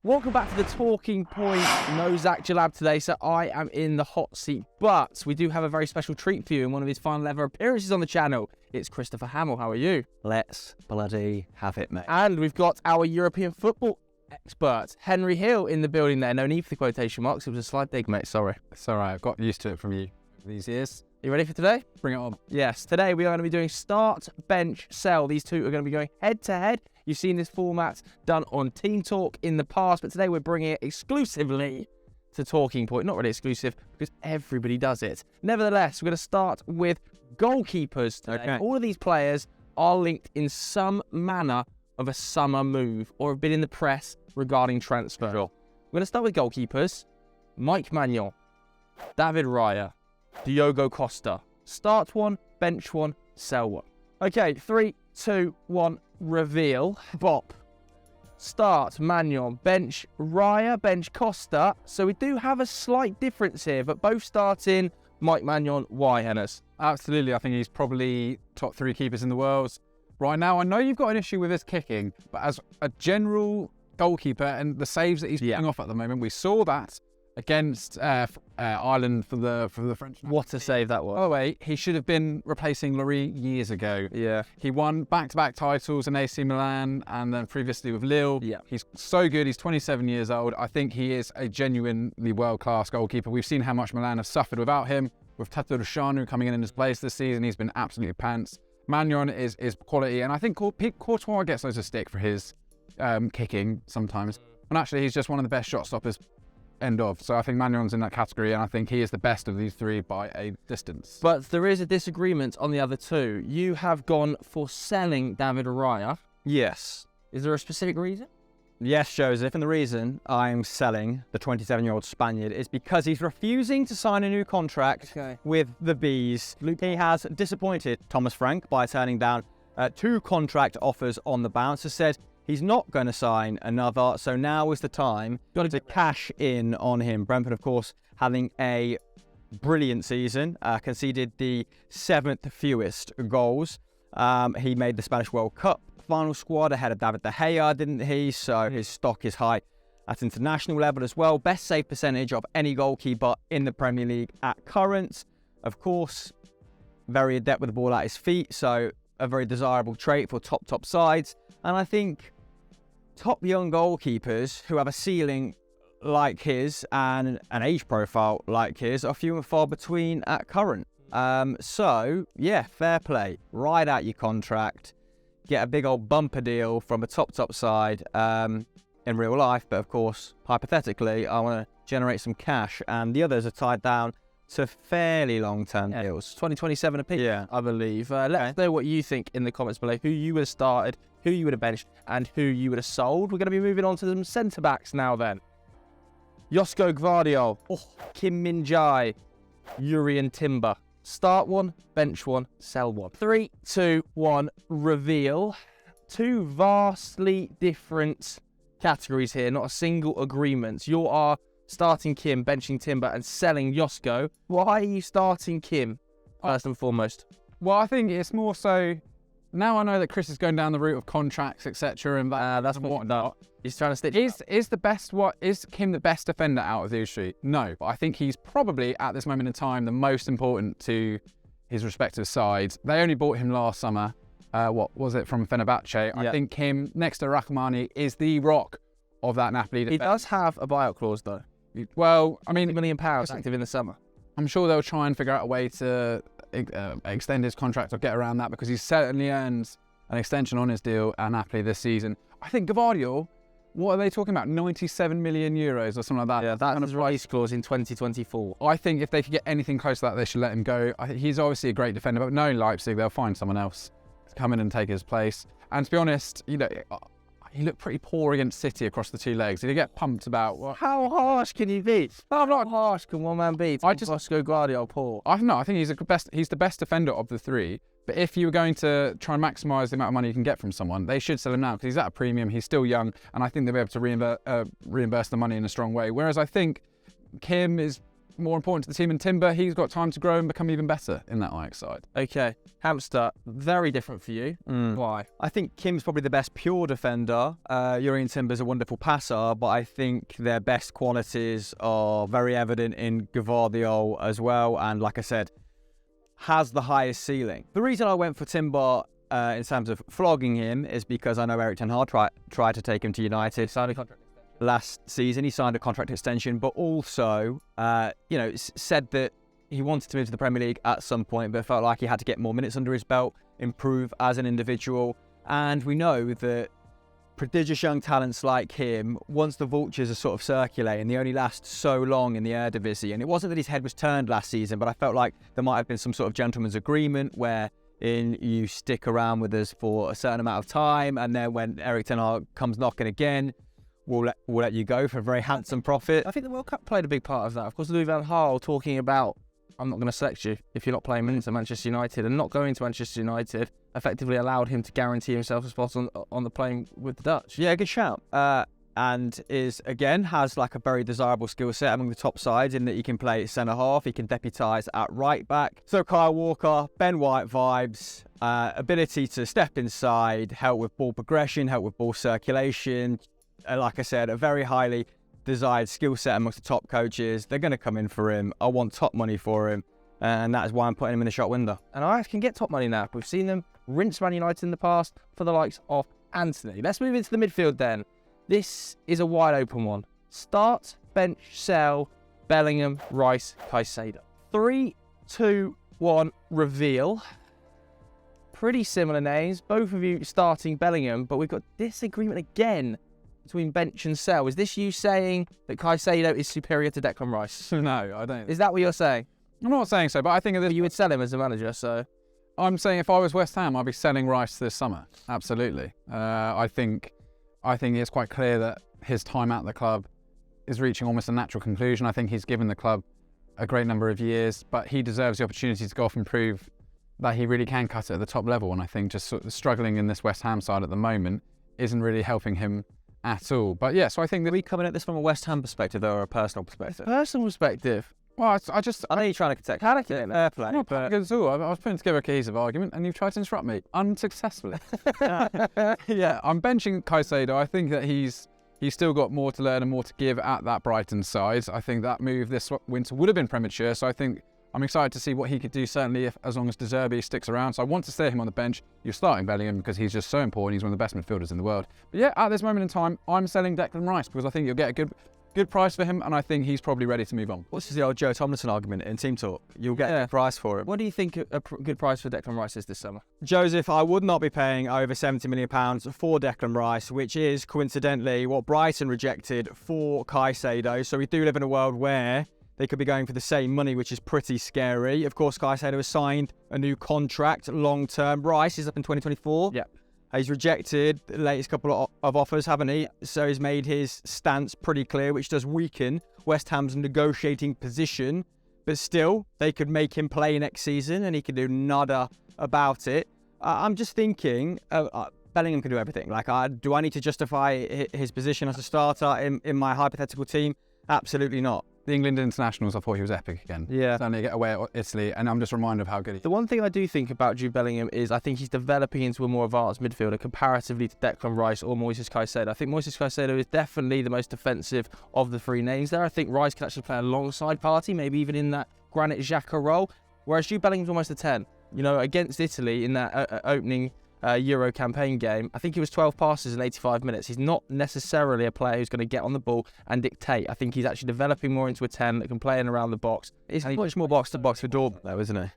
Welcome back to the Talking Point. No Zach Jalab today, so I am in the hot seat. But we do have a very special treat for you in one of his final ever appearances on the channel. It's Christopher Hamill. How are you? Let's bloody have it, mate. And we've got our European football expert, Henry Hill, in the building there. No need for the quotation marks. It was a slight dig, mate. Sorry. It's all right. I've got used to it from you these years. You ready for today? Bring it on. Yes. Today we are going to be doing start, bench, sell. These two are going to be going head to head. You've seen this format done on Team Talk in the past, but today we're bringing it exclusively to Talking Point. Not really exclusive because everybody does it. Nevertheless, we're going to start with goalkeepers today. Okay. All of these players are linked in some manner of a summer move or have been in the press regarding transfer. Sure. We're going to start with goalkeepers. Mike Maignan, David Raya, Diogo Costa. Start one, bench one, sell one. Okay, 3, 2, 1, reveal. Bop. Start, Maignan, bench Raya, bench Costa. So we do have a slight difference here, but both starting Mike Maignan. Why, Hennes? Absolutely. I think he's probably top 3 keepers in the world right now. I know you've got an issue with his kicking, but as a general goalkeeper and the saves that he's putting off at the moment, we saw that against Ireland for the French. What a save that was. By the way, he should have been replacing Lloris years ago. Yeah. He won back-to-back titles in AC Milan and then previously with Lille. Yeah. He's so good. He's 27 years old. I think he is a genuinely world-class goalkeeper. We've seen how much Milan have suffered without him. With Tato Rushanu coming in his place this season, he's been absolutely pants. Maignan is quality, and I think Courtois gets loads of stick for his kicking sometimes. And actually, he's just one of the best shot stoppers. End of. So I think Maignan's in that category, and I think he is the best of these three by a distance. But there is a disagreement on the other two. You have gone for selling David Raya. Yes. Is there a specific reason? Yes, Joseph. And the reason I'm selling the 27-year-old Spaniard is because he's refusing to sign a new contract with the Bees. He has disappointed Thomas Frank by turning down 2 contract offers on the bounce. Has said he's not going to sign another, so now is the time to cash in on him. Brentford, of course, having a brilliant season, conceded the 7th fewest goals. He made the Spanish World Cup final squad ahead of David De Gea, didn't he? So his stock is high at international level as well. Best save percentage of any goalkeeper in the Premier League at current. Of course, very adept with the ball at his feet, so a very desirable trait for top sides. And I think top young goalkeepers who have a ceiling like his and an age profile like his are few and far between at current. So, yeah, fair play. Ride out your contract. Get a big old bumper deal from a top side in real life. But, of course, hypothetically, I want to generate some cash. And the others are tied down to fairly long-term deals. 2027 apiece, I believe. Let us know what you think in the comments below. Who you would have started, who you would have benched, and who you would have sold. We're going to be moving on to some centre-backs now then. Josko Gvardiol, Kim Min-jae, Jurrien Timber. Start one, bench one, sell one. 3, 2, 1, reveal. 2 vastly different categories here, not a single agreement. You are starting Kim, benching Timber, and selling Josko. Why are you starting Kim, first and foremost? Well, I think it's more so, now I know that Chris is going down the route of contracts, etc. and that's whatnot. He's trying to stick. Is Kim the best defender out of these three? No, but I think he's probably at this moment in time the most important to his respective sides. They only bought him last summer. What was it, from Fenerbahce? I think Kim, next to Rahmani, is the rock of that Napoli defense. He does have a buyout clause though. Well, I mean, £1 million active in the summer. I'm sure they'll try and figure out a way to extend his contract or get around that, because he's certainly earned an extension on his deal at Napoli this season. I think Gvardiol, what are they talking about? 97 million euros or something like that. Yeah, that's his release clause in 2024. I think if they could get anything close to that, they should let him go. I think he's obviously a great defender, but knowing Leipzig, they'll find someone else to come in and take his place. And to be honest, you know, he looked pretty poor against City across the 2 legs. Did he get pumped about what? How harsh can you be? No, I'm not. How harsh can one man be? I just Josko Gvardiol poor. I think he's the best defender of the 3. But if you were going to try and maximise the amount of money you can get from someone, they should sell him now, because he's at a premium, he's still young, and I think they'll be able to reimburse the money in a strong way. Whereas I think Kim is more important to the team. And Timber, he's got time to grow and become even better in that Ajax side. Okay, Hamster, very different for you. Why? I think Kim's probably the best pure defender. Jurrien Timber's a wonderful passer, but I think their best qualities are very evident in Gvardiol as well. And like I said, has the highest ceiling. The reason I went for Timber in terms of flogging him is because I know Erik ten Hag tried to take him to United. Signed a contract extension. Last season, he signed a contract extension, but also, said that he wanted to move to the Premier League at some point, but felt like he had to get more minutes under his belt, improve as an individual. And we know that prodigious young talents like him, once the vultures are sort of circulating, they only last so long in the Eredivisie. And it wasn't that his head was turned last season, but I felt like there might have been some sort of gentleman's agreement where you stick around with us for a certain amount of time, and then when Erik ten Hag comes knocking again, we'll let you go for a very handsome profit. I think the World Cup played a big part of that. Of course, Louis van Gaal talking about, I'm not going to select you if you're not playing minutes at Manchester United, and not going to Manchester United effectively allowed him to guarantee himself a spot on the plane with the Dutch. Yeah, good shout. And has like a very desirable skill set among the top sides in that he can play centre half, he can deputise at right back. So Kyle Walker, Ben White vibes, ability to step inside, help with ball progression, help with ball circulation. Like I said, a very highly desired skill set amongst the top coaches. They're going to come in for him. I want top money for him, and that is why I'm putting him in the shop window. And Ajax can get top money now. We've seen them rinse Man United in the past for the likes of Antony. Let's move into the midfield then. This is a wide open one. Start, bench, sell, Bellingham, Rice, Caicedo. 3, 2, 1, reveal. Pretty similar names. Both of you starting Bellingham, but we've got disagreement again between bench and sell. Is this you saying that Caicedo is superior to Declan Rice? No, I don't. Is that what you're saying? I'm not saying so, but I think of this. You would sell him as a manager, so... I'm saying if I was West Ham, I'd be selling Rice this summer. Absolutely. I think it's quite clear that his time at the club is reaching almost a natural conclusion. I think he's given the club a great number of years, but he deserves the opportunity to go off and prove that he really can cut it at the top level. And I think just sort of struggling in this West Ham side at the moment isn't really helping him at all. But yeah, so I think that... Are we coming at this from a West Ham perspective or a personal perspective? Personal perspective. Well, I know you're trying to protect fair play. Not good at all. I was putting together a cohesive argument and you've tried to interrupt me unsuccessfully. Yeah, I'm benching Caicedo. I think that he's still got more to learn and more to give at that Brighton side. I think that move this winter would have been premature, so I think I'm excited to see what he could do, certainly as long as De Zerbi sticks around. So I want to stay him on the bench. You're starting Bellingham because he's just so important. He's one of the best midfielders in the world. But yeah, at this moment in time, I'm selling Declan Rice because I think you'll get a good price for him, and I think he's probably ready to move on. What's the old Joe Tomlinson argument in Team Talk? You'll get a price for him. What do you think a good price for Declan Rice is this summer? Joseph, I would not be paying over £70 million for Declan Rice, which is coincidentally what Brighton rejected for Caicedo. So we do live in a world where they could be going for the same money, which is pretty scary. Of course, Caicedo has signed a new contract long-term. Rice is up in 2024. Yeah. He's rejected the latest couple of offers, haven't he? So he's made his stance pretty clear, which does weaken West Ham's negotiating position. But still, they could make him play next season and he could do nada about it. I'm just thinking, Bellingham can do everything. Do I need to justify his position as a starter in my hypothetical team? Absolutely not. The England internationals, I thought he was epic again. Yeah. Certainly get away at Italy, and I'm just reminded of how good he is. The one thing I do think about Jude Bellingham is I think he's developing into a more advanced midfielder comparatively to Declan Rice or Moises Caicedo. I think Moises Caicedo is definitely the most defensive of the three names there. I think Rice can actually play alongside Partey, maybe even in that Granit Xhaka role, whereas Jude Bellingham's almost a 10. You know, against Italy in that opening Euro campaign game, I think he was 12 passes in 85 minutes. He's not necessarily a player who's going to get on the ball and dictate. I think he's actually developing more into a 10 that can play in around the box. He's much more box-to-box for Dortmund, though, isn't he?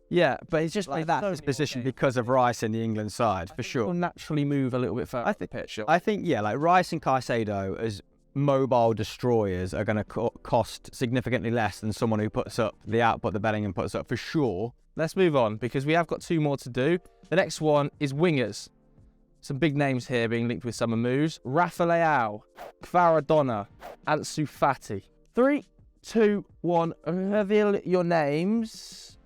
Yeah, but it's just like that position because of Rice in the England side, for sure. He'll naturally move a little bit further up the pitch. I think, yeah, like Rice and Caicedo as mobile destroyers are going to cost significantly less than someone who puts up the output that Bellingham puts up, for sure. Let's move on because we have got two more to do. The next one is wingers. Some big names here being linked with summer moves. Rafa Leao, Kvaradona, Ansu Fati. 3, 2, 1, reveal your names.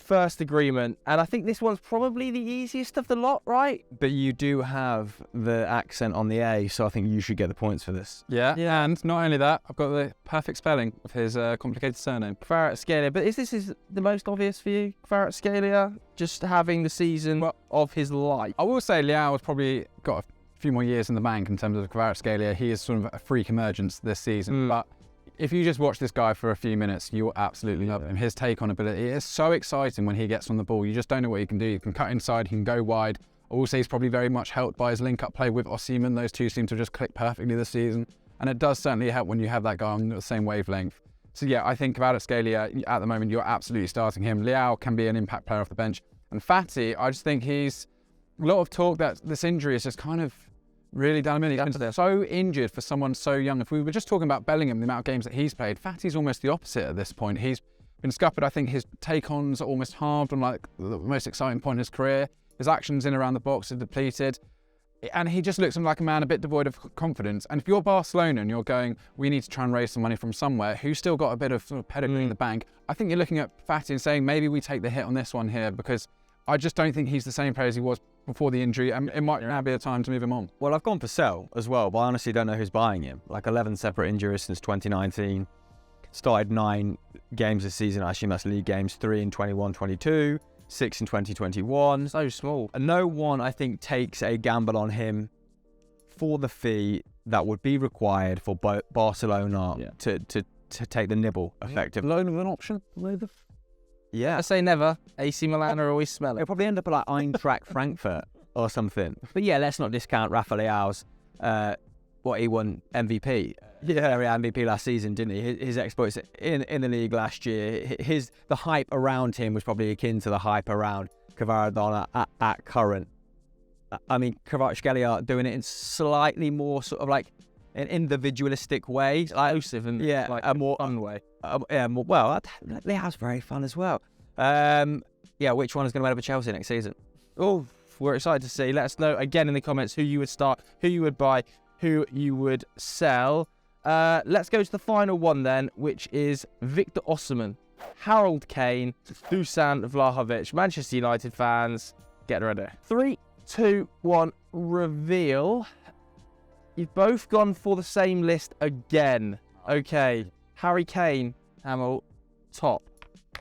first agreement, and I think this one's probably the easiest of the lot, right? But you do have the accent on the A, so I think you should get the points for this. Yeah, and not only that, I've got the perfect spelling of his complicated surname. Kvaratskhelia. But is the most obvious for you, Kvaratskhelia? Just having the season of his life. I will say Liao has probably got a few more years in the bank in terms of Kvaratskhelia. He is sort of a freak emergence this season, but if you just watch this guy for a few minutes, you'll absolutely love him. His take on ability is so exciting when he gets on the ball. You just don't know what he can do. He can cut inside, he can go wide. I will say he's probably very much helped by his link-up play with Osimhen. Those two seem to just click perfectly this season. And it does certainly help when you have that guy on the same wavelength. So yeah, I think Kvaratskhelia, at the moment, you're absolutely starting him. Liao can be an impact player off the bench. And Fati, I just think he's... A lot of talk that this injury is just kind of really done him in. He's been so injured for someone so young. If we were just talking about Bellingham, the amount of games that he's played, Fati's almost the opposite at this point. He's been scuppered. I think his take-ons are almost halved on like the most exciting point in his career. His actions in around the box are depleted. And he just looks like a man a bit devoid of confidence. And if you're Barcelona and you're going, we need to try and raise some money from somewhere, who's still got a bit of, sort of pedigree in the bank, I think you're looking at Fati and saying, maybe we take the hit on this one here, because I just don't think he's the same player as he was before the injury, and it might now be a time to move him on. Well, I've gone for sell as well, but I honestly don't know who's buying him. Like 11 separate injuries since 2019. Started 9 games this season. I assume that's league games. 3 in 21-22, 6 in 2021. So small. And no one, I think, takes a gamble on him for the fee that would be required for Barcelona to take the nibble, effectively. Loan of an option? Yeah. I say never. AC Milan are always smelling. It'll probably end up like Eintracht Frankfurt or something. But yeah, let's not discount Rafa Leao's, he won MVP. Serie A MVP last season, didn't he? His exploits in the league last year. The hype around him was probably akin to the hype around Kvaratskhelia at current. I mean, Kvaratskhelia doing it in slightly more sort of like an individualistic way, exclusive and like a more fun way. Leao's very fun as well. Which one is going to end up at Chelsea next season? Oh, we're excited to see. Let us know again in the comments who you would start, who you would buy, who you would sell. Let's go to the final one then, which is Victor Osimhen, Harold Kane, Dusan Vlahovic. Manchester United fans, get ready. 3, 2, 1, reveal. You've both gone for the same list again. Okay, Harry Kane, Hamill, top.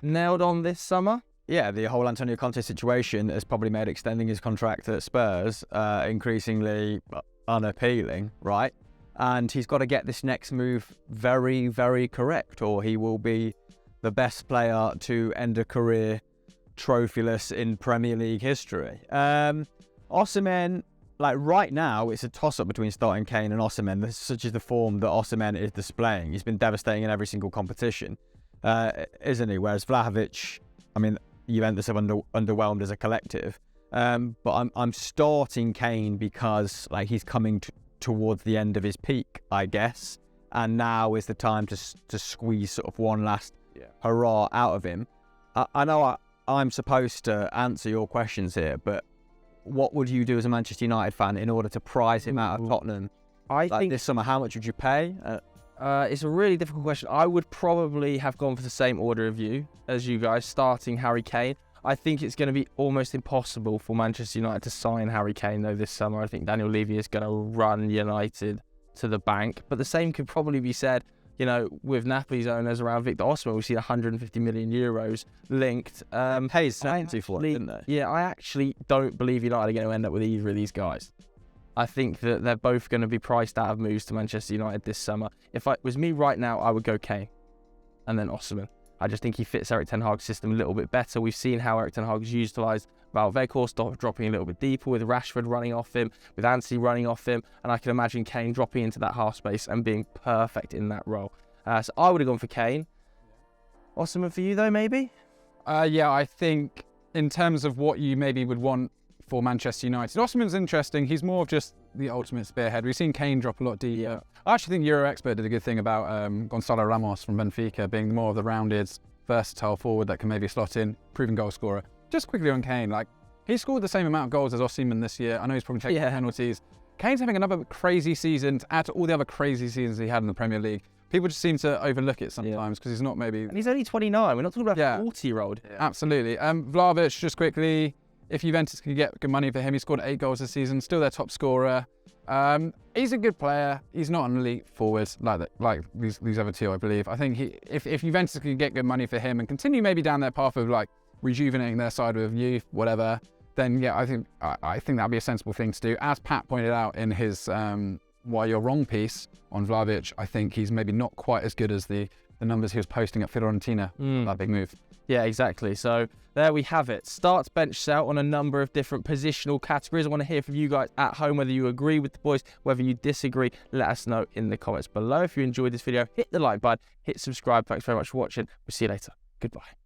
Nailed on this summer? Yeah, the whole Antonio Conte situation has probably made extending his contract at Spurs increasingly unappealing, right? And he's got to get this next move very, very correct, or he will be the best player to end a career trophyless in Premier League history. Osimhen, like right now, it's a toss-up between starting Kane and Osimhen. Such is the form that Osimhen is displaying. He's been devastating in every single competition, isn't he? Whereas Vlahovic, I mean, Juventus have underwhelmed as a collective. But I'm starting Kane because like he's coming towards the end of his peak, I guess. And now is the time to squeeze sort of one last hurrah out of him. I know I'm supposed to answer your questions here, but what would you do as a Manchester United fan in order to prize him out of Tottenham? I think this summer, how much would you pay? It's a really difficult question. I would probably have gone for the same order of you as you guys, starting Harry Kane. I think it's going to be almost impossible for Manchester United to sign Harry Kane, though, this summer. I think Daniel Levy is going to run United to the bank. But the same could probably be said, with Napoli's owners around Victor Osimhen. We've seen 150 million euros linked. Hayes penalty for it, didn't they? Yeah, I actually don't believe United are going to end up with either of these guys. I think that they're both going to be priced out of moves to Manchester United this summer. If it was me right now, I would go Kane and then Osimhen. I just think he fits Erik ten Hag's system a little bit better. We've seen how Erik ten Hag's utilised Vlahovic dropping a little bit deeper, with Rashford running off him, with Antony running off him, and I can imagine Kane dropping into that half space and being perfect in that role. So I would have gone for Kane. Osimhen for you though, maybe? I think in terms of what you maybe would want for Manchester United, Osimhen's interesting. He's more of just the ultimate spearhead. We've seen Kane drop a lot deeper. Yeah. I actually think Euro Expert did a good thing about Gonçalo Ramos from Benfica being more of the rounded, versatile forward that can maybe slot in, proven goal scorer. Just quickly on Kane, like he scored the same amount of goals as Osimhen this year. I know he's probably taking penalties, Kane's having another crazy season to add to all the other crazy seasons he had in the Premier League. People just seem to overlook it sometimes because he's not maybe... And he's only 29. We're not talking about a 40-year-old here. Absolutely. Vlahovic, just quickly, if Juventus can get good money for him, he scored 8 goals this season, still their top scorer. He's a good player. He's not an elite forward like these other two, I believe. I think if Juventus can get good money for him and continue maybe down their path of like rejuvenating their side with youth, whatever, then yeah, I think that'd be a sensible thing to do. As Pat pointed out in his Why You're Wrong piece on Vlahovic, I think he's maybe not quite as good as the numbers he was posting at Fiorentina. That big move. Yeah, exactly. So there we have it. Starts, bench, sell on a number of different positional categories. I want to hear from you guys at home, whether you agree with the boys, whether you disagree. Let us know in the comments below. If you enjoyed this video, hit the like button, hit subscribe. Thanks very much for watching. We'll see you later. Goodbye.